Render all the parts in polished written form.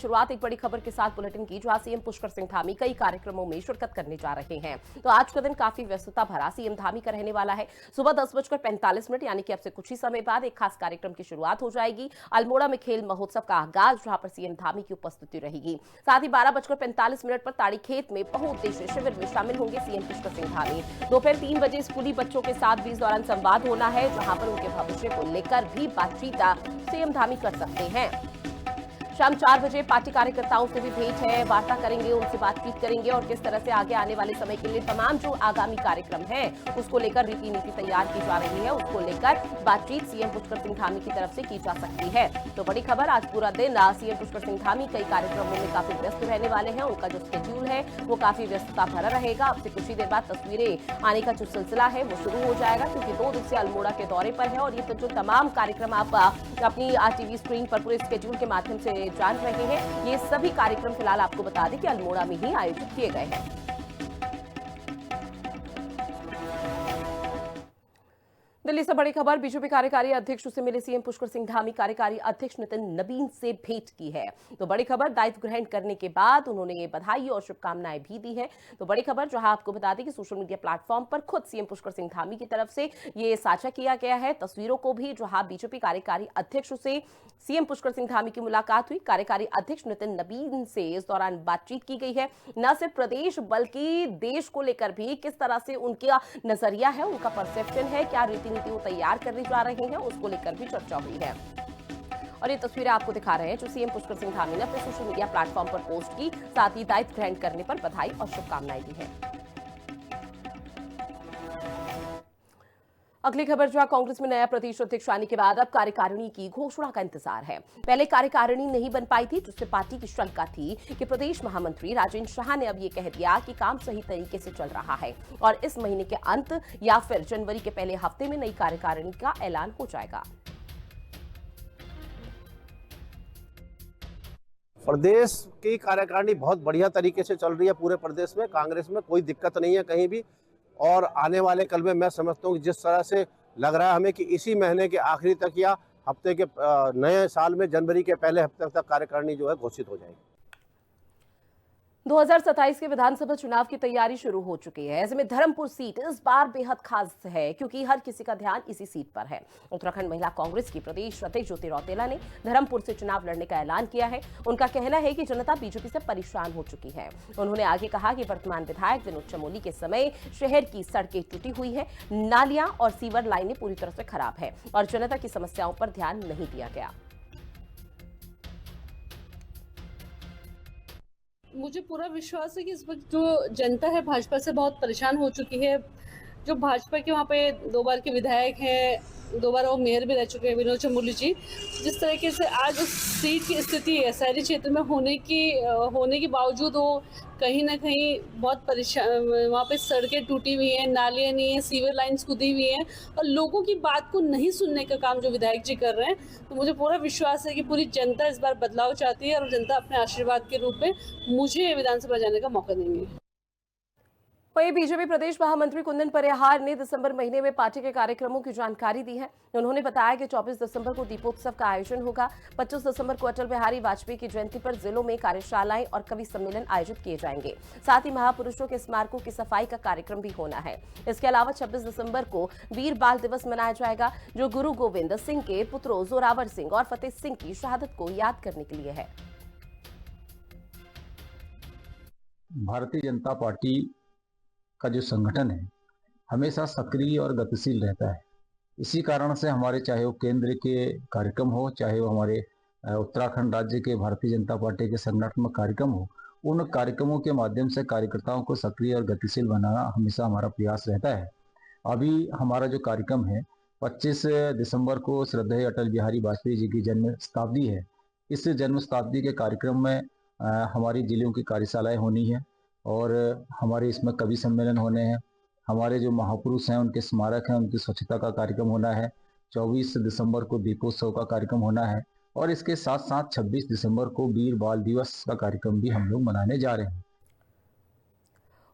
शुरुआत एक बड़ी खबर के साथ बुलेटिन की, जहां सीएम पुष्कर सिंह धामी कई कार्यक्रमों में शिरकत करने जा रहे हैं। तो आज का दिन काफी व्यस्तता भरा सीएम धामी का रहने वाला है। सुबह 10:45 यानी कि अब से कुछ ही समय बाद एक खास कार्यक्रम की शुरुआत हो जाएगी। अल्मोड़ा में खेल महोत्सव का आगाज, जहां पर सीएम धामी की उपस्थिति रहेगी। साथ ही 12:45 पर ताड़ीखेत में बहुउद्देशीय शिविर में शामिल होंगे सीएम पुष्कर सिंह धामी। दोपहर 3 बजे स्कूली बच्चों के साथ भी इस दौरान संवाद होना है, जहां पर उनके भविष्य को लेकर भी बातचीत सीएम धामी कर सकते हैं। शाम 4 बजे पार्टी कार्यकर्ताओं से भी भेंट है, वार्ता करेंगे, उनसे बातचीत करेंगे और किस तरह से आगे आने वाले समय के लिए तमाम जो आगामी कार्यक्रम है उसको लेकर रीति नीति तैयार की जा रही है, उसको लेकर बातचीत सीएम पुष्कर सिंह धामी की तरफ से की जा सकती है। तो बड़ी खबर, आज पूरा दिन सीएम पुष्कर सिंह धामी कई कार्यक्रमों में काफी व्यस्त रहने वाले हैं। उनका जो शेड्यूल है वो काफी व्यस्तता भरा रहेगा। अब से कुछ ही देर बाद तस्वीरें आने का जो सिलसिला है वो शुरू हो जाएगा, क्योंकि 2 दिवसीय अल्मोड़ा के दौरे पर है और ये तो जो तमाम कार्यक्रम आप अपनी टीवी स्क्रीन पर पूरे स्केड्यूल के माध्यम से जान रहे हैं, ये सभी कार्यक्रम फिलहाल आपको बता दें कि अल्मोड़ा में ही आयोजित किए गए हैं। दिल्ली से बड़ी खबर, बीजेपी कार्यकारी अध्यक्ष से मिले सीएम पुष्कर सिंह धामी, कार्यकारी अध्यक्ष नितिन नबीन से भेंट की है। तो बड़ी खबर, दायित्व ग्रहण करने के बाद उन्होंने ये बधाई और शुभकामनाएं भी दी हैं। तो बड़ी खबर, जहां आपको बता दें कि सोशल मीडिया प्लेटफॉर्म पर खुद सीएम पुष्कर सिंह धामी की तरफ से ये साझा किया गया है तस्वीरों को भी, जहां बीजेपी कार्यकारी अध्यक्ष से सीएम पुष्कर सिंह धामी की मुलाकात हुई। कार्यकारी अध्यक्ष नितिन नबीन से इस दौरान बातचीत की गई है। न सिर्फ प्रदेश बल्कि देश को लेकर भी किस तरह से उनका नजरिया है, उनका परसेप्शन है, क्या रीति नीति वो तैयार करने जा रहे हैं, उसको लेकर भी चर्चा हुई है। और ये तस्वीरें आपको दिखा रहे हैं जो सीएम पुष्कर सिंह धामी ने अपने सोशल मीडिया प्लेटफॉर्म पर पोस्ट की, साथ ही दायित्व ग्रहण करने पर बधाई और शुभकामनाएं दी हैं। अगली खबर, जहां कांग्रेस में नया प्रदेश अध्यक्ष आने के बाद अब कार्यकारिणी की घोषणा का इंतजार है। पहले कार्यकारिणी नहीं बन पाई थी, जिससे पार्टी की शंका थी कि प्रदेश महामंत्री राजेंद्र शाह ने अब ये कह दिया कि काम सही तरीके से चल रहा है और इस महीने के अंत या फिर जनवरी के पहले हफ्ते में नई कार्यकारिणी का ऐलान हो जाएगा। प्रदेश की कार्यकारिणी बहुत बढ़िया तरीके से चल रही है। पूरे प्रदेश में कांग्रेस में कोई दिक्कत नहीं है कहीं भी, और आने वाले कल में मैं समझता हूँ कि जिस तरह से लग रहा है हमें कि इसी महीने के आखिरी तक या हफ्ते के नए साल में जनवरी के पहले हफ्ते तक कार्यकारिणी जो है घोषित हो जाएगी। 2027 के विधानसभा चुनाव की तैयारी शुरू हो चुकी है। ऐसे में धर्मपुर सीट इस बार बेहद खास है, क्योंकि हर किसी का ध्यान इसी सीट पर है। उत्तराखंड महिला कांग्रेस की प्रदेश अध्यक्ष ज्योति रौतेला ने धर्मपुर से चुनाव लड़ने का ऐलान किया है। उनका कहना है कि जनता बीजेपी से परेशान हो चुकी है। उन्होंने आगे कहा कि वर्तमान विधायक विनोद चमोली के समय शहर की सड़कें टूटी हुई है, नालियां और सीवर लाइनें पूरी तरह से खराब है और जनता की समस्याओं पर ध्यान नहीं दिया गया। मुझे पूरा विश्वास है कि इस वक्त जो जनता है भाजपा से बहुत परेशान हो चुकी है। जो भाजपा के वहाँ पे 2 बार के विधायक हैं, 2 बार वो मेयर भी रह चुके हैं विनोद चमोली जी, जिस तरीके से आज उस सीट की स्थिति है शहरी क्षेत्र में होने के बावजूद वो कहीं ना कहीं बहुत परेशान, वहाँ पे सड़कें टूटी हुई हैं, नालियाँ नहीं हैं, सीवर लाइन्स खुदी हुई हैं और लोगों की बात को नहीं सुनने का काम जो विधायक जी कर रहे हैं। तो मुझे पूरा विश्वास है कि पूरी जनता इस बार बदलाव चाहती है और जनता अपने आशीर्वाद के रूप में मुझे विधानसभा जाने का मौका देंगे। वहीं बीजेपी प्रदेश महामंत्री कुंदन परिहार ने दिसंबर महीने में पार्टी के कार्यक्रमों की जानकारी दी है। उन्होंने बताया कि 24 दिसंबर को दीपोत्सव का आयोजन होगा। 25 दिसंबर को अटल बिहारी वाजपेयी की जयंती पर जिलों में कार्यशालाएं और कवि सम्मेलन आयोजित किए जाएंगे। साथ ही महापुरुषों के स्मारकों की सफाई का कार्यक्रम भी होना है। इसके अलावा 26 दिसंबर को वीर बाल दिवस मनाया जाएगा, जो गुरु गोविंद सिंह के पुत्रों जोरावर सिंह और फतेह सिंह की शहादत को याद करने के लिए है। भारतीय जनता पार्टी का जो संगठन है हमेशा सक्रिय और गतिशील रहता है। इसी कारण से हमारे चाहे वो केंद्र के कार्यक्रम हो, चाहे वो हमारे उत्तराखंड राज्य के भारतीय जनता पार्टी के संगठनात्मक कार्यक्रम हो, उन कार्यक्रमों के माध्यम से कार्यकर्ताओं को सक्रिय और गतिशील बनाना हमेशा हमारा प्रयास रहता है। अभी हमारा जो कार्यक्रम है 25 दिसंबर को श्रद्धेय अटल बिहारी वाजपेयी जी की जन्म शताब्दी है। इस जन्म शताब्दी के कार्यक्रम में हमारी जिलों की कार्यशालाएँ होनी है और हमारे इसमें कवि सम्मेलन होने हैं। हमारे जो महापुरुष हैं उनके स्मारक हैं, उनकी स्वच्छता का कार्यक्रम होना है। 24 दिसंबर को दीपोत्सव का कार्यक्रम होना है और इसके साथ साथ 26 दिसंबर को वीर बाल दिवस का कार्यक्रम भी हम लोग मनाने जा रहे हैं।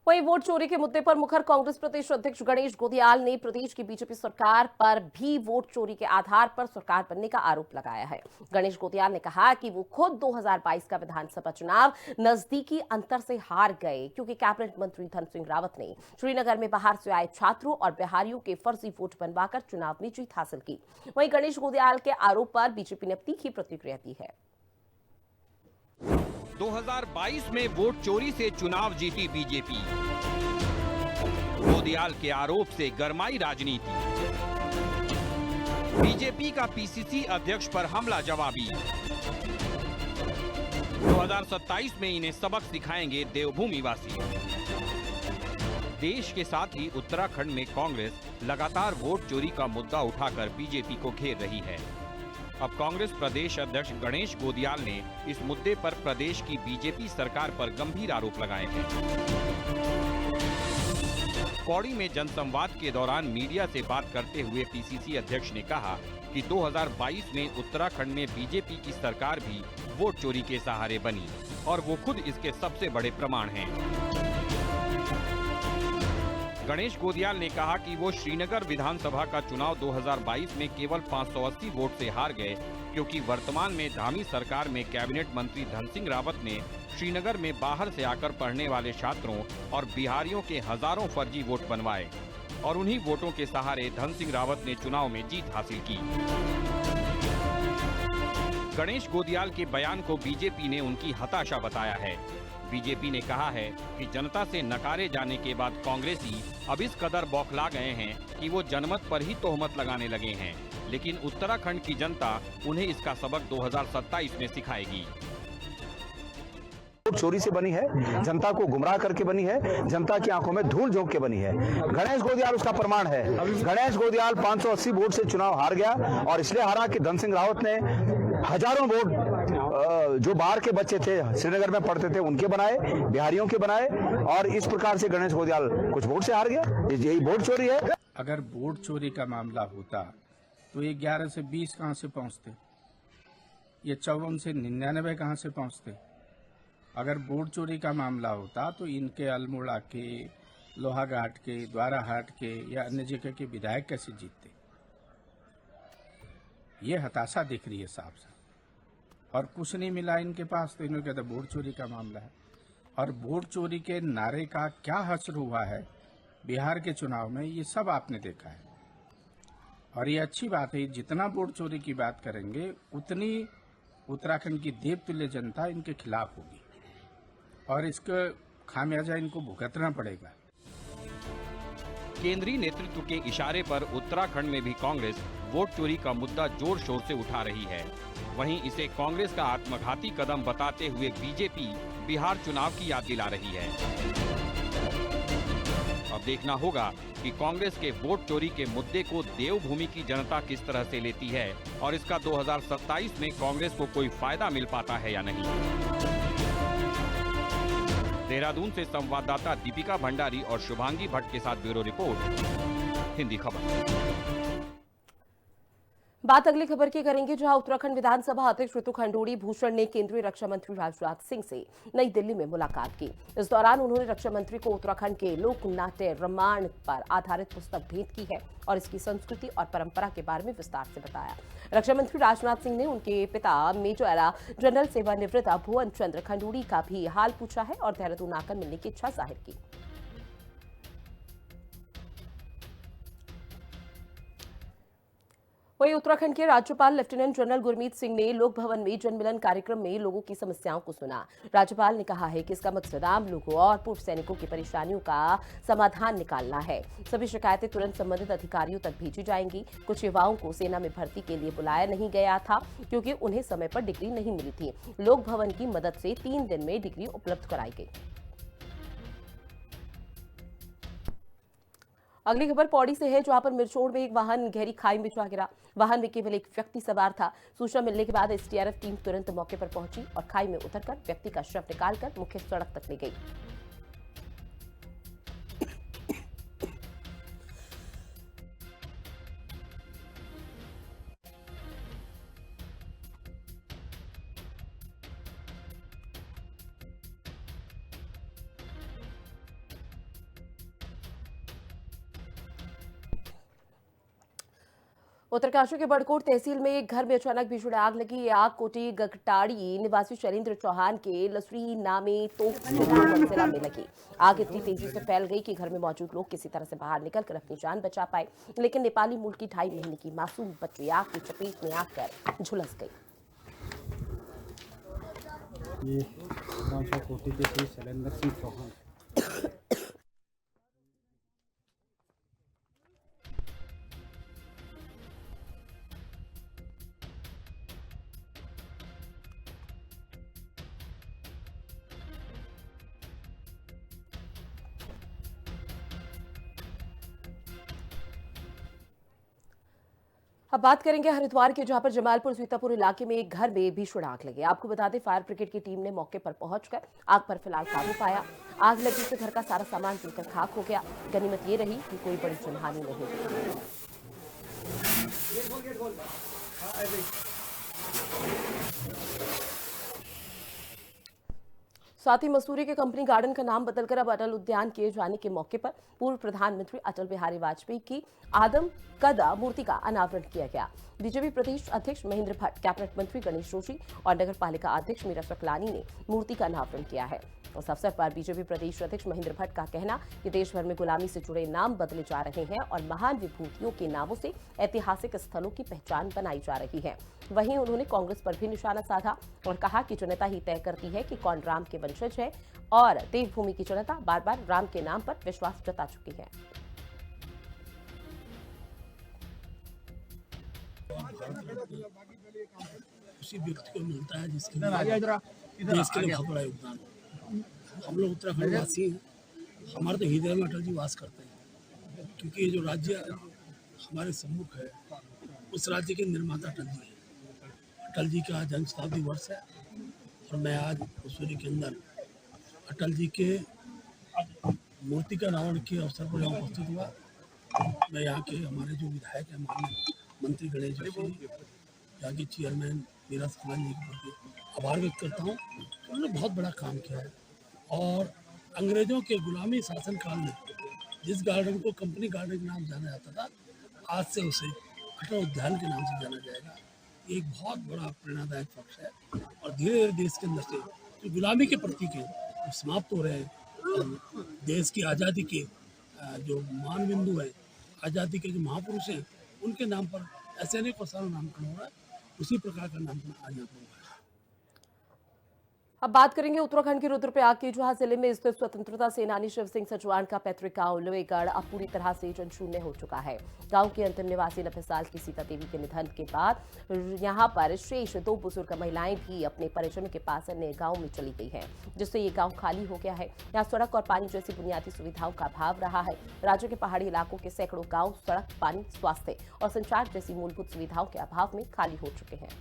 वहीं वोट चोरी के मुद्दे पर मुखर कांग्रेस प्रदेश अध्यक्ष गणेश गोदियाल ने प्रदेश की बीजेपी सरकार पर भी वोट चोरी के आधार पर सरकार बनने का आरोप लगाया है। गणेश गोदियाल ने कहा कि वो खुद 2022 का विधानसभा चुनाव नजदीकी अंतर से हार गए क्योंकि कैबिनेट मंत्री धन सिंह रावत ने श्रीनगर में बाहर से आए छात्रों और बिहारियों के फर्जी वोट बनवाकर चुनाव में जीत हासिल की। वहीं गणेश गोदियाल के आरोप पर बीजेपी ने तीखी प्रतिक्रिया दी है। 2022 में वोट चोरी से चुनाव जीती बीजेपी। गोदियाल के आरोप से गरमाई राजनीति। बीजेपी का पीसीसी अध्यक्ष पर हमला जवाबी। 2027 में इन्हें सबक सिखाएंगे देवभूमि वासी। देश के साथ ही उत्तराखंड में कांग्रेस लगातार वोट चोरी का मुद्दा उठाकर बीजेपी को घेर रही है। अब कांग्रेस प्रदेश अध्यक्ष गणेश गोदियाल ने इस मुद्दे पर प्रदेश की बीजेपी सरकार पर गंभीर आरोप लगाए हैं। पौड़ी में जनसंवाद के दौरान मीडिया से बात करते हुए पीसीसी अध्यक्ष ने कहा कि 2022 में उत्तराखंड में बीजेपी की सरकार भी वोट चोरी के सहारे बनी और वो खुद इसके सबसे बड़े प्रमाण हैं। गणेश गोदियाल ने कहा कि वो श्रीनगर विधानसभा का चुनाव 2022 में केवल 580 वोट से हार गए क्योंकि वर्तमान में धामी सरकार में कैबिनेट मंत्री धन सिंह रावत ने श्रीनगर में बाहर से आकर पढ़ने वाले छात्रों और बिहारियों के हजारों फर्जी वोट बनवाए और उन्हीं वोटों के सहारे धन सिंह रावत ने चुनाव में जीत हासिल की। गणेश गोदियाल के बयान को बीजेपी ने उनकी हताशा बताया है। बीजेपी ने कहा है कि जनता से नकारे जाने के बाद कांग्रेसी अब इस कदर बौखला गए हैं कि वो जनमत पर ही तोहमत लगाने लगे हैं, लेकिन उत्तराखंड की जनता उन्हें इसका सबक 2027 में सिखाएगी। वोट चोरी से बनी है, जनता को गुमराह करके बनी है, जनता की आंखों में धूल झोंक के बनी है। गणेश गोदियाल उसका प्रमाण है। गणेश गोदियाल 580 वोट से चुनाव हार गया और इसलिए हारा कि धन सिंह रावत ने हजारों वोट जो बाहर के बच्चे थे, श्रीनगर में पढ़ते थे, उनके बनाए, बिहारियों के बनाए और इस प्रकार से गणेश गोदियाल कुछ वोट से हार गया। यही वोट चोरी है। अगर वोट चोरी का मामला होता तो ये 11 से 20 कहां से पहुंचते, ये 54 से 99 कहां से पहुंचते। अगर वोट चोरी का मामला होता तो इनके अल्मोड़ा के, लोहाघाट के, द्वाराहाट के या अन्य जगह के विधायक कैसे जीतते। ये हताशा दिख रही है साफ साफ, और कुछ नहीं मिला इनके पास तो इन्होंने कहते वोट चोरी का मामला है। और वोट चोरी के नारे का क्या हश्र हुआ है बिहार के चुनाव में, ये सब आपने देखा है। और ये अच्छी बात है, जितना वोट चोरी की बात करेंगे उतनी उत्तराखंड की देवतुल्य जनता इनके खिलाफ होगी और इसका खामियाजा इनको भुगतना पड़ेगा। केंद्रीय नेतृत्व के इशारे पर उत्तराखंड में भी कांग्रेस वोट चोरी का मुद्दा जोर शोर से उठा रही है। वहीं इसे कांग्रेस का आत्मघाती कदम बताते हुए बीजेपी बिहार चुनाव की याद दिला रही है। अब देखना होगा कि कांग्रेस के वोट चोरी के मुद्दे को देवभूमि की जनता किस तरह से लेती है और इसका 2027 में कांग्रेस को कोई फायदा मिल पाता है या नहीं। देहरादून से संवाददाता दीपिका भंडारी और शुभांगी भट्ट के साथ ब्यूरो रिपोर्ट, हिंदी खबर। बात अगली खबर की करेंगे, जहां उत्तराखंड विधानसभा अध्यक्ष ऋतु खंडूड़ी भूषण ने केंद्रीय रक्षा मंत्री राजनाथ सिंह से नई दिल्ली में मुलाकात की। इस दौरान उन्होंने रक्षा मंत्री को उत्तराखंड के लोक नाट्य रामायण पर आधारित पुस्तक भेंट की है और इसकी संस्कृति और परंपरा के बारे में विस्तार से बताया। रक्षा मंत्री राजनाथ सिंह ने उनके पिता मेजर जनरल सेवानिवृत्त भुवन चंद्र खंडूड़ी का भी हाल पूछा है और देहरादून आकर मिलने की इच्छा जाहिर की। वहीं उत्तराखंड के राज्यपाल लेफ्टिनेंट जनरल गुरमीत सिंह ने लोक भवन में जनमिलन कार्यक्रम में लोगों की समस्याओं को सुना। राज्यपाल ने कहा है कि इसका मकसद आम लोगों और पूर्व सैनिकों की परेशानियों का समाधान निकालना है। सभी शिकायतें तुरंत संबंधित अधिकारियों तक भेजी जाएंगी। कुछ युवाओं को सेना में भर्ती के लिए बुलाया नहीं गया था क्योंकि उन्हें समय पर डिग्री नहीं मिली थी। लोक भवन की मदद से 3 दिन में डिग्री उपलब्ध कराई गई। अगली खबर पौड़ी से है, जहां पर मिरचोड़ में एक वाहन गहरी खाई में जा गिरा। वाहन में केवल एक व्यक्ति सवार था। सूचना मिलने के बाद एसडीआरएफ टीम तुरंत मौके पर पहुंची और खाई में उतरकर व्यक्ति का शव निकालकर मुख्य सड़क तक ले गई। उत्तरकाशी के बड़कोट तहसील में एक घर में अचानक भीषण आग लगी। ये आग कोटी गगटाड़ी निवासी शैलेंद्र चौहान के लसरी नामे तोप मंजिला में लगी। आग इतनी तेजी से फैल गई कि घर में मौजूद लोग किसी तरह से बाहर निकलकर अपनी जान बचा पाए, लेकिन नेपाली मूल की 2.5 महीने की मासूम बच्ची आग की चपेट में आकर झुलस गई। ये गांव कोटी के शैलेंद्र सिंह चौहान अब बात करेंगे हरिद्वार की, जहां पर जमालपुर सीतापुर इलाके में एक घर में भीषण आग लगी। आपको बता दें, फायर ब्रिगेड की टीम ने मौके पर पहुंचकर आग पर फिलहाल काबू पाया। आग लगने से घर का सारा सामान जलकर खाक हो गया। गनीमत ये रही कि कोई बड़ी जनहानि नहीं हुई। साथ ही मसूरी के कंपनी गार्डन का नाम बदलकर अब अटल उद्यान किए जाने के मौके पर पूर्व प्रधानमंत्री अटल बिहारी वाजपेयी की आदम कदा मूर्ति का अनावरण किया गया। बीजेपी प्रदेश अध्यक्ष महेंद्र भट्ट, कैबिनेट मंत्री गणेश जोशी और नगर पालिका अध्यक्ष मीरा सकलानी ने मूर्ति का अनावरण किया है। इस अवसर पर बीजेपी प्रदेश अध्यक्ष महेंद्र भट्ट का कहना कि देश भर में गुलामी से जुड़े नाम बदले जा रहे हैं और महान विभूतियों के नामों से ऐतिहासिक स्थलों की पहचान बनाई जा रही है। वहीं उन्होंने कांग्रेस पर भी निशाना साधा और कहा कि जनता ही तय करती है कि कौन राम के वंशज है और देवभूमि की जनता बार बार राम के नाम पर विश्वास जता चुकी है। उसी व्यक्ति को मिलता है जिसके देश के लिए बहुत बड़ा योगदान। हम लोग उत्तराखंड वासी हैं, हमारे तो हृदय में अटल जी वास करते हैं, क्योंकि ये जो राज्य हमारे सम्मुख है उस राज्य के निर्माता अटल जी हैं। अटल जी का जन्म शताब्दी वर्ष है और मैं आज मसूरी के अंदर अटल जी के मूर्ति का अनावरण के अवसर पर यहाँ उपस्थित हुआ। मैं यहाँ के हमारे जो विधायक हैं, माननीय मंत्री गणेश जोशी, यहाँ के चेयरमैन मीरा सकलानी जी के प्रति आभार व्यक्त करता हूँ। उन्होंने बहुत बड़ा काम किया है और अंग्रेजों के गुलामी शासन काल में जिस गार्डन को कंपनी गार्डन के नाम जाना जाता था, आज से उसे अटल उद्यान के नाम से जाना जाएगा। ये एक बहुत बड़ा प्रेरणादायक पक्ष है और धीरे धीरे देश के अंदर से जो गुलामी के प्रतीक हैं वो समाप्त हो रहे हैं और देश की आज़ादी के जो मान बिंदु है, आज़ादी के जो महापुरुष हैं, उनके नाम पर ऐसे अनेक वर्षों नामकरण हो रहा है। उसी प्रकार का नामकरण आज यहाँ पर हुआ है। अब बात करेंगे उत्तराखंड के रुद्रप्रयाग की, जहां जिले में स्थित स्वतंत्रता सेनानी शिव सिंह सचवान का पैतृक गांव लोहेगढ़ अब पूरी तरह से जनशून्य हो चुका है। गांव के अंतिम निवासी 90 साल की सीता देवी के निधन के बाद यहां पर शेष 2 बुजुर्ग महिलाएं भी अपने परिजनों के पास अन्य गांव में चली गई हैं, जिससे ये गांव खाली हो गया है। यहाँ सड़क और पानी जैसी बुनियादी सुविधाओं का अभाव रहा है। राज्य के पहाड़ी इलाकों के सैकड़ों गाँव सड़क, पानी, स्वास्थ्य और संचार जैसी मूलभूत सुविधाओं के अभाव में खाली हो चुके हैं।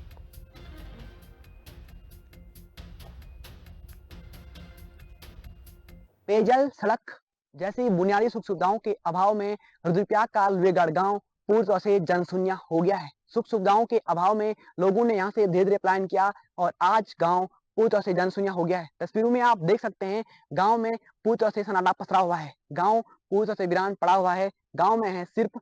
पेयजल, सड़क जैसी बुनियादी सुख सुविधाओं के अभाव में रुद्रप्रयाग का लोहेगढ़ गांव पूरी तरह से जनशून्य हो गया है। सुख सुविधाओं के अभाव में लोगों ने यहां से धीरे धीरे पलायन किया और आज गांव पूरी तरह से जनशून्य हो गया है। तस्वीरों में आप देख सकते हैं, गांव में पूरी तरह से सन्नाटा पसरा हुआ है। गांव पूरी तरह से वीरान पड़ा हुआ है। गांव में है सिर्फ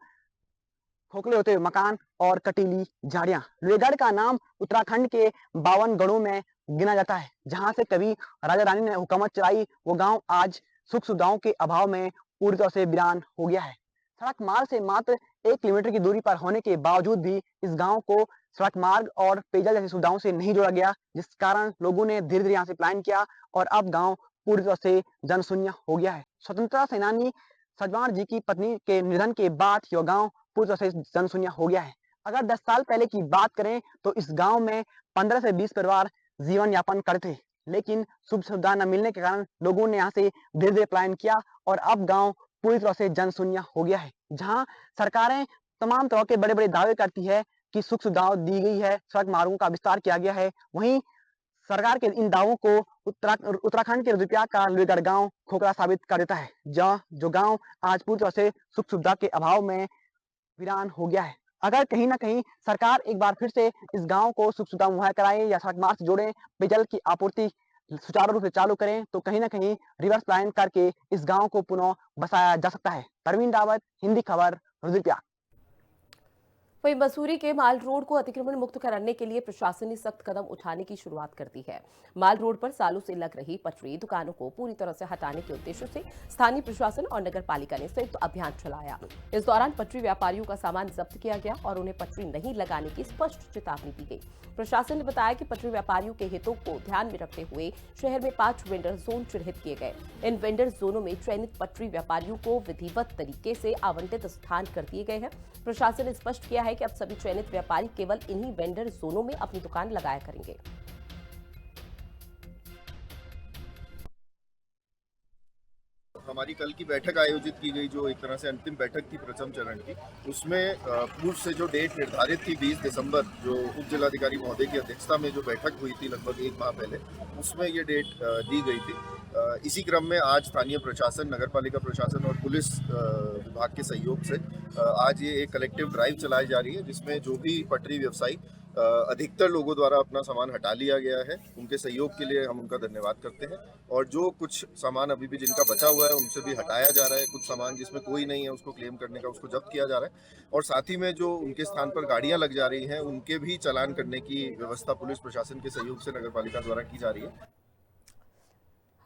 खोखले होते हुए मकान और कटीली झाड़ियां। लोहेगढ़ का नाम उत्तराखंड के 52 गढ़ों में गिना जाता है। जहां से कभी राजा रानी ने हुकूमत चलाई, वो गांव आज सुख सुविधाओं के अभाव में पूरी तरह से वीरान हो गया है। सड़क मार्ग से मात्र 1 किलोमीटर की दूरी पर होने के बावजूद भी इस गांव को सड़क मार्ग और पेयजल जैसी सुविधाओं से नहीं जोड़ा गया, जिस कारण लोगों ने धीरे धीरे यहाँ से पलायन किया और अब गाँव पूरी तरह से जनशून्य हो गया है। स्वतंत्रता सेनानी सचवान जी की पत्नी के निधन के बाद यह गाँव पूरी तरह से जनशून्य हो गया है। अगर 10 साल पहले की बात करें तो इस गांव में 15 से 20 परिवार जीवन यापन करते थे, लेकिन सुख सुविधा न मिलने के कारण लोगों ने यहाँ से धीरे धीरे पलायन किया और अब गांव पूरी तरह से जनशून्य हो गया है। जहां सरकारें तमाम तरह के बड़े बड़े दावे करती है कि सुख सुविधाएं दी गई है, सड़क मार्गों का विस्तार किया गया है, वहीं सरकार के इन दावों को उत्तराखंड के रुद्रप्रयाग का लोहेगढ़ गांव खोखला साबित कर देता है, जो गांव आज पूरी तरह से सुख सुविधा के अभाव में वीरान हो गया है। अगर कहीं ना कहीं सरकार एक बार फिर से इस गांव को सुख सुविधा मुहैया कराए या सड़क मार्ग से जोड़े, पेयजल की आपूर्ति सुचारू रूप से चालू करें, तो कहीं ना कहीं रिवर्स प्लान करके इस गांव को पुनः बसाया जा सकता है। परवीन रावत, हिंदी खबर, रुद्रप्रयाग। वहीं मसूरी के माल रोड को अतिक्रमण मुक्त कराने के लिए प्रशासन ने सख्त कदम उठाने की शुरुआत कर दी है। माल रोड पर सालों से लग रही पटरी दुकानों को पूरी तरह से हटाने के उद्देश्य से स्थानीय प्रशासन और नगर पालिका ने संयुक्त अभियान चलाया। इस दौरान पटरी व्यापारियों का सामान जब्त किया गया और उन्हें पटरी नहीं लगाने की स्पष्ट चेतावनी दी गई। प्रशासन ने बताया कि पटरी व्यापारियों के हितों को ध्यान में रखते हुए शहर में 5 वेंडर जोन चिन्हित किए गए। इन वेंडर जोनों में चयनित पटरी व्यापारियों को विधिवत तरीके से आवंटित स्थान कर दिए गए हैं। प्रशासन ने स्पष्ट किया है कि अब सभी चयनित व्यापारी केवल इन्हीं वेंडर जोनों में अपनी दुकान लगाया करेंगे। हमारी कल की बैठक आयोजित की गई, जो एक तरह से अंतिम बैठक थी प्रथम चरण की, उसमें पूर्व से जो डेट निर्धारित थी 20 दिसंबर, जो उप जिलाधिकारी महोदय की अध्यक्षता में जो बैठक हुई थी लगभग 1 माह पहले, उसमें ये डेट दी गई थी। इसी क्रम में आज स्थानीय प्रशासन, नगर पालिका प्रशासन और पुलिस विभाग के सहयोग से आज ये एक कलेक्टिव ड्राइव चलाई जा रही है, जिसमें जो भी पटरी व्यवसायी अधिकतर लोगों द्वारा अपना सामान हटा लिया गया है, उनके सहयोग के लिए हम उनका धन्यवाद करते हैं। और जो कुछ सामान अभी भी जिनका बचा हुआ है उनसे भी हटाया जा रहा है। कुछ सामान जिसमें कोई नहीं है उसको क्लेम करने का, उसको जब्त किया जा रहा है। और साथ ही में जो उनके स्थान पर गाड़ियां लग जा रही हैं उनके भी चालान करने की व्यवस्था पुलिस प्रशासन के सहयोग से नगर पालिका द्वारा की जा रही है।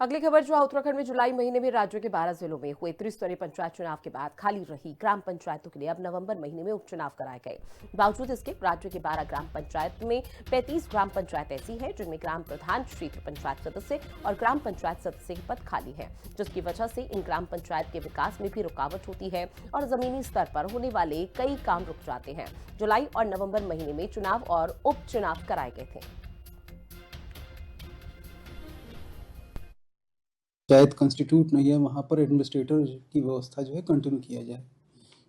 अगली खबर, जो उत्तराखंड में जुलाई महीने में राज्य के 12 जिलों में हुए त्रिस्तरीय पंचायत चुनाव के बाद खाली रही ग्राम पंचायतों के लिए अब नवंबर महीने में उपचुनाव कराए गए। बावजूद इसके राज्य के 12 ग्राम पंचायत में 35 ग्राम पंचायत ऐसी है जिनमें ग्राम प्रधान, क्षेत्र पंचायत सदस्य और ग्राम पंचायत सदस्य के पद खाली है, जिसकी वजह से इन ग्राम पंचायत के विकास में भी रुकावट होती है और जमीनी स्तर पर होने वाले कई काम रुक जाते हैं। जुलाई और नवंबर महीने में चुनाव और उपचुनाव कराए गए थे। पंचायत कंस्टिट्यूट नहीं है, वहाँ पर एडमिनिस्ट्रेटर की व्यवस्था जो है कंटिन्यू किया जाए,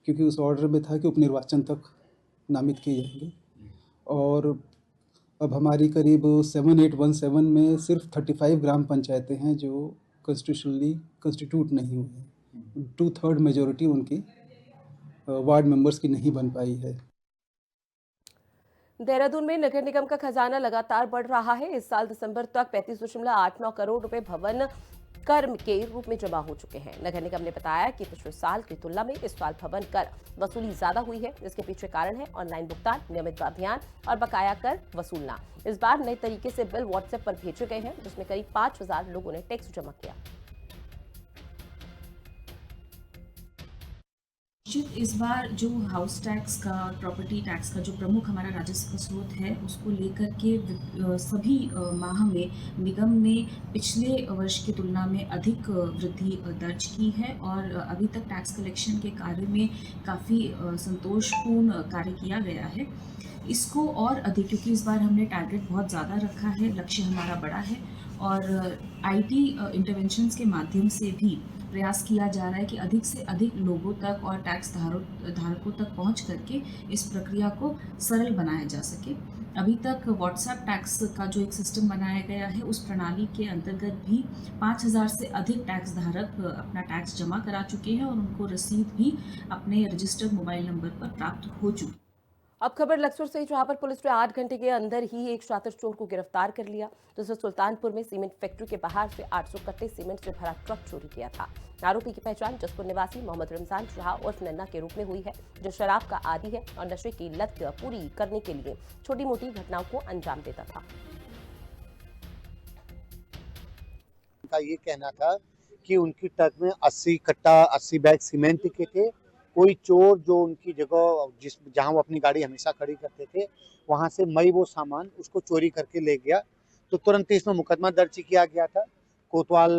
क्योंकि उस ऑर्डर में था कि उपनिर्वाचन तक नामित किए जाएंगे। और अब हमारी करीब 7817 में सिर्फ 35 ग्राम पंचायतें हैं जो कॉन्स्टिट्यूशनली कंस्टिट्यूट नहीं हुई हैं। 2/3 मेजोरिटी उनकी वार्ड मेंबर्स की नहीं बन पाई है। देहरादून में नगर निगम का खजाना लगातार बढ़ रहा है। इस साल दिसंबर तक 35.89 करोड़ रुपए भवन कर के रूप में जमा हो चुके हैं। नगर निगम ने बताया कि पिछले साल की तुलना में इस साल भवन कर वसूली ज्यादा हुई है, जिसके पीछे कारण है ऑनलाइन भुगतान, नियमित अभियान और बकाया कर वसूलना। इस बार नए तरीके से बिल व्हाट्सएप पर भेजे गए हैं, जिसमें करीब 5000 लोगों ने टैक्स जमा किया। इस बार जो हाउस टैक्स का, प्रॉपर्टी टैक्स का जो प्रमुख हमारा राजस्व स्रोत है, उसको लेकर के सभी माह में निगम ने पिछले वर्ष की तुलना में अधिक वृद्धि दर्ज की है और अभी तक टैक्स कलेक्शन के कार्य में काफ़ी संतोषपूर्ण कार्य किया गया है। इसको और अधिक, क्योंकि इस बार हमने टारगेट बहुत ज़्यादा रखा है, लक्ष्य हमारा बड़ा है और IT इंटरवेंशंस के माध्यम से भी प्रयास किया जा रहा है कि अधिक से अधिक लोगों तक और टैक्स धारकों तक पहुंच करके इस प्रक्रिया को सरल बनाया जा सके। अभी तक व्हाट्सएप टैक्स का जो एक सिस्टम बनाया गया है, उस प्रणाली के अंतर्गत भी 5000 से अधिक टैक्स धारक अपना टैक्स जमा करा चुके हैं और उनको रसीद भी अपने रजिस्टर्ड मोबाइल नंबर पर प्राप्त हो चुकी। अब खबर लक्सर से, जहां पर पुलिस ने 8 घंटे के अंदर ही एक शातिर चोर को गिरफ्तार कर लिया, जिसने सुल्तानपुर में सीमेंट फैक्ट्री के बाहर से 800 कट्टे सीमेंट से भरा ट्रक चोरी किया था। आरोपी की पहचान जसपुर निवासी मोहम्मद रमजान शाह उर्फ नन्ना के रूप में हुई है, जो शराब का आदी है और नशे की लत पूरी करने के लिए छोटी मोटी घटनाओं को अंजाम देता था। उनका ये कहना था कि उनकी ट्रक में 80 बैग सीमेंट के थे। कोई चोर जो उनकी जगह जहां वो अपनी गाड़ी हमेशा खड़ी करते थे, वहां से मई वो सामान उसको चोरी करके ले गया, तो तुरंत इसमें मुकदमा दर्ज किया गया था। कोतवाल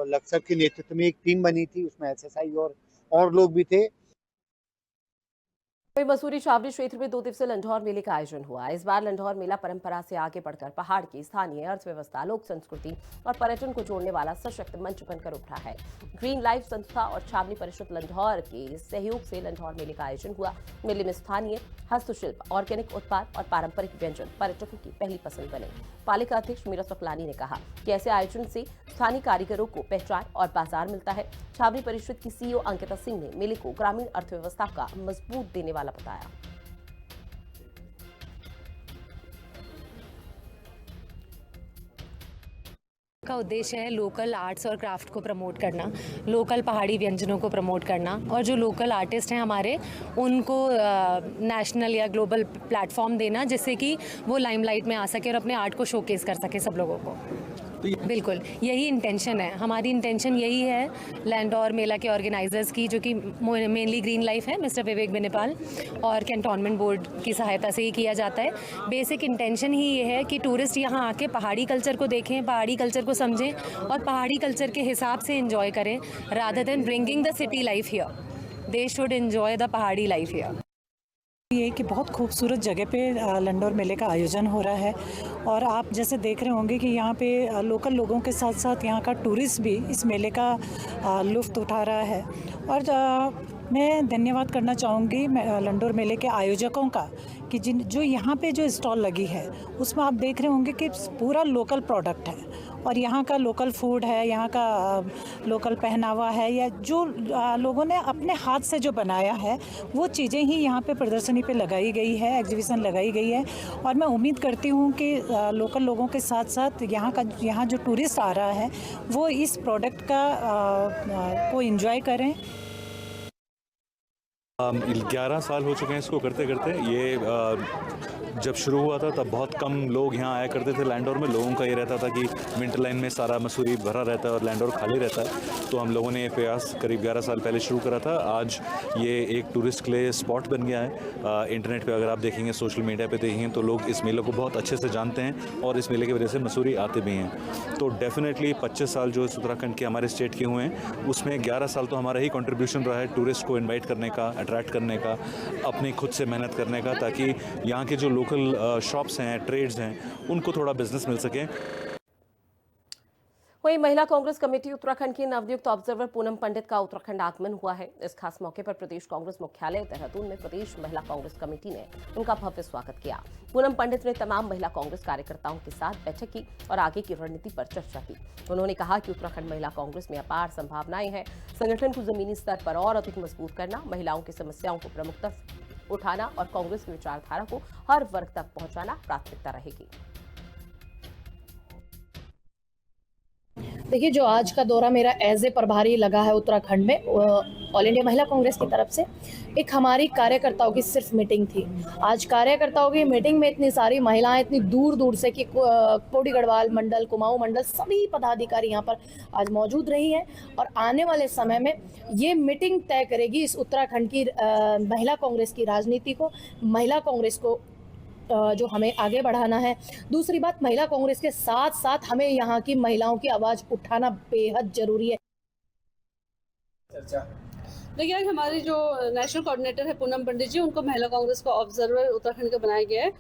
लक्सर के नेतृत्व में एक टीम बनी थी, उसमें SSI और लोग भी थे। मसूरी छावनी क्षेत्र में 2 दिवसीय लंढौर मेले का आयोजन हुआ। इस बार लंढौर मेला परंपरा से आगे बढ़कर पहाड़ की स्थानीय अर्थव्यवस्था, लोक संस्कृति और पर्यटन को जोड़ने वाला सशक्त मंच बनकर उभरा है। ग्रीन लाइफ संस्था और छावनी परिषद लंढौर के सहयोग से लंढौर मेले का आयोजन हुआ। मेले में स्थानीय हस्तशिल्प, ऑर्गेनिक उत्पाद और पारंपरिक व्यंजन पर्यटकों की पहली पसंद बने। पालिका अध्यक्ष मीरा सुखलानी ने कहा कि ऐसे आयोजन से स्थानीय कारीगरों को पहचान और बाजार मिलता है। छावनी परिषद की CEO अंकिता सिंह ने मेले को ग्रामीण अर्थव्यवस्था का मजबूत देने वाला बताया। का उद्देश्य है लोकल आर्ट्स और क्राफ्ट को प्रमोट करना, लोकल पहाड़ी व्यंजनों को प्रमोट करना और जो लोकल आर्टिस्ट हैं हमारे उनको नेशनल या ग्लोबल प्लेटफॉर्म देना, जिससे कि वो लाइमलाइट में आ सके और अपने आर्ट को शोकेस कर सके सब लोगों को। बिल्कुल यही इंटेंशन है, हमारी इंटेंशन यही है लैंडोर मेला के ऑर्गेनाइजर्स की, जो कि मेनली ग्रीन लाइफ है, मिस्टर विवेक बेनीपाल और कैंटोनमेंट बोर्ड की सहायता से ही किया जाता है। बेसिक इंटेंशन ही ये है कि टूरिस्ट यहाँ आके पहाड़ी कल्चर को देखें, पहाड़ी कल्चर को समझें और पहाड़ी कल्चर के हिसाब से एंजॉय करें, rather than bringing the city life here. They should enjoy the पहाड़ी लाइफ हियर। ये कि बहुत खूबसूरत जगह पे लैंडोर मेले का आयोजन हो रहा है और आप जैसे देख रहे होंगे कि यहाँ पे लोकल लोगों के साथ साथ यहाँ का टूरिस्ट भी इस मेले का लुत्फ़ उठा रहा है। और मैं धन्यवाद करना चाहूँगी लैंडोर मेले के आयोजकों का कि जो यहाँ पे जो स्टॉल लगी है उसमें आप देख रहे होंगे कि पूरा लोकल प्रोडक्ट है और यहाँ का लोकल फूड है, यहाँ का लोकल पहनावा है, या जो लोगों ने अपने हाथ से जो बनाया है वो चीज़ें ही यहाँ पे प्रदर्शनी पे लगाई गई है, एग्जीबिशन लगाई गई है। और मैं उम्मीद करती हूँ कि लोकल लोगों के साथ साथ यहाँ जो टूरिस्ट आ रहा है वो इस प्रोडक्ट को एंजॉय करें। 11 साल हो चुके हैं इसको करते करते। ये जब शुरू हुआ था तब बहुत कम लोग यहाँ आया करते थे लैंडोर में। लोगों का ये रहता था कि विंटर लाइन में सारा मसूरी भरा रहता है और लैंडोर खाली रहता है। तो हम लोगों ने ये प्रयास करीब 11 साल पहले शुरू करा था। आज ये एक टूरिस्ट के लिए स्पॉट बन गया है। इंटरनेट पे अगर आप देखेंगे, सोशल मीडिया पे देखेंगे तो लोग इस मेले को बहुत अच्छे से जानते हैं और इस मेले की वजह से मसूरी आते भी हैं। तो डेफिनेटली 25 साल जो इस उत्तराखंड के हमारे स्टेट के हुए हैं उसमें 11 साल तो हमारा ही कंट्रीब्यूशन रहा है टूरिस्ट को इन्वाइट करने का, अट्रैक्ट करने का, अपनी खुद से मेहनत करने का, ताकि यहाँ के जो लोकल शॉप्स हैं, ट्रेड्स हैं, उनको थोड़ा बिजनेस मिल सके। वहीं महिला कांग्रेस कमेटी उत्तराखंड की नवनियुक्त ऑब्जर्वर पूनम पंडित का उत्तराखंड आगमन हुआ है। इस खास मौके पर प्रदेश कांग्रेस मुख्यालय देहरादून में प्रदेश महिला कांग्रेस कमेटी ने उनका भव्य स्वागत किया। पूनम पंडित ने तमाम महिला कांग्रेस कार्यकर्ताओं के साथ बैठक की और आगे की रणनीति पर चर्चा की। उन्होंने कहा कि उत्तराखंड महिला कांग्रेस में अपार संभावनाएं हैं। संगठन को जमीनी स्तर पर और अधिक मजबूत करना, महिलाओं की समस्याओं को प्रमुखता उठाना और कांग्रेस की विचारधारा को हर वर्ग तक पहुंचाना प्राथमिकता रहेगी। देखिए, जो आज का दौरा मेरा एज ए प्रभारी लगा है उत्तराखंड में ऑल इंडिया महिला कांग्रेस की तरफ से, एक हमारी कार्यकर्ताओं की सिर्फ मीटिंग थी। आज कार्यकर्ताओं की मीटिंग में इतनी सारी महिलाएं इतनी दूर दूर से कि पौड़ी गढ़वाल मंडल, कुमाऊं मंडल, सभी पदाधिकारी यहाँ पर आज मौजूद रही हैं और आने वाले समय में ये मीटिंग तय करेगी इस उत्तराखंड की महिला कांग्रेस की राजनीति को, महिला कांग्रेस को जो हमें आगे बढ़ाना है। दूसरी बात, महिला कांग्रेस के साथ साथ हमें यहाँ की महिलाओं की आवाज उठाना बेहद जरूरी है। देखिए, आज हमारी जो नेशनल कोऑर्डिनेटर है पूनम पंडित जी, उनको महिला कांग्रेस का ऑब्जर्वर उत्तराखंड का बनाया गया है,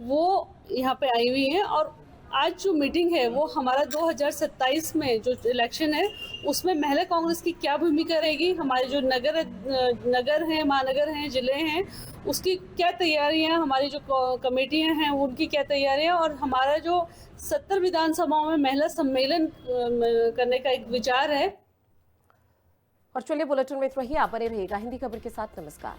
वो यहाँ पे आई हुई है। और आज जो मीटिंग है वो हमारा 2027 में जो इलेक्शन है उसमें महिला कांग्रेस की क्या भूमिका रहेगी, हमारे जो नगर हैं, महानगर हैं, जिले हैं, उसकी क्या तैयारियां, हमारी जो कमेटियां हैं उनकी क्या तैयारियां, और हमारा जो 70 विधानसभाओं में महिला सम्मेलन करने का एक विचार है। और चलिए बुलेटिन में इतना ही। आप बने रहिएगा हिंदी खबर के साथ। नमस्कार।